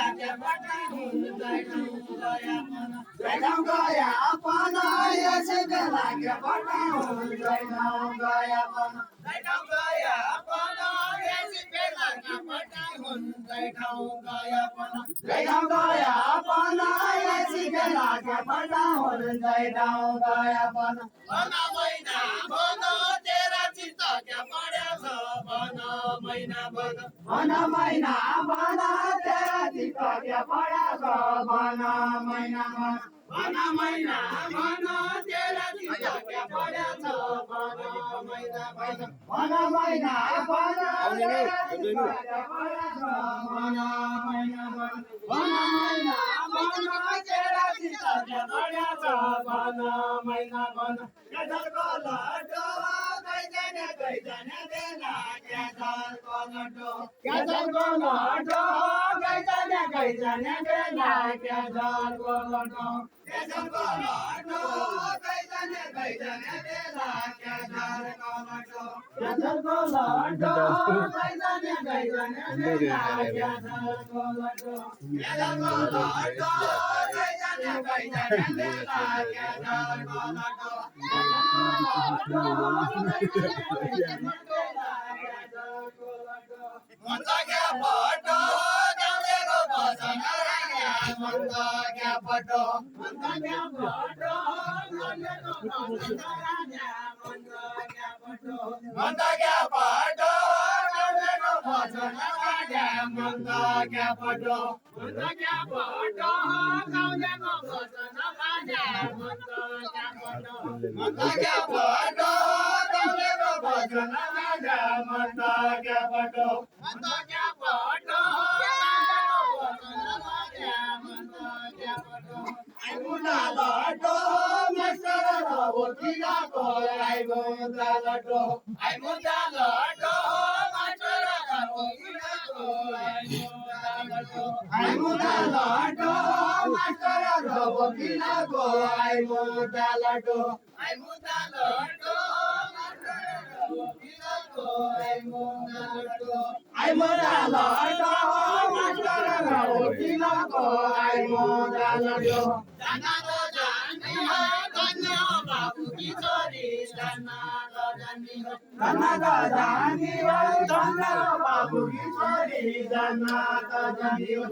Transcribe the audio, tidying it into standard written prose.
बेलाच्या पटाहून जैनाव गया आपण यसे बेलाच्या पटाहून जैनाव गया आपण जैनाव गया आपण यसे बेलाच्या पटाहून जैनाव गया आपण जैनाव गया आपण यसे बेलाच्या पटाहून जैनाव गया आपण बना महिना बन तेरा चित्ताच्या पड्याचं बन महिना बन तेरा चित्ताच्या पड्याचं बन महिना बन तेरा चित्ताच्या पड्याचं बन महिना बन तेरा चित्ताच्या पड्याचं बन महिना बन तेरा चित्ताच्या पड्याचं बन महिना बन केदार कोलटो गैजाने बेला केदार कोलटो गैजाने बेला केदार कोलटो केदार कोलटो गैजाने बेला केदार कोलटो केदार कोलटो गैजाने बेला केदार कोलटो केदार कोलटो गैजाने बेला केदार कोलटो म्हणता क्या पटो जावे गो बसनाराया म्हणता क्या पटो जावे गो बसनाराया म्हणता क्या पटो जावे गो बसनाराया म्हणता क्या पटो जावे गो बसनाराया म्हणता क्या पटो जावे गो बसनाराया म्हणता क्या पटो मुला लाटो मस्तर वकीला को आई मुला लाटो मस्तर वकीला को आई मुला लाटो मस्तर वकीला को आई मुला लाटो आई मुला लाटो मस्तर वकीला को आई मुला लाटो जाना तो जानी हो कन्या बाबू की छोरी जाना तो जानी हो कन्या बाबू की छोरी जाना तो जानी हो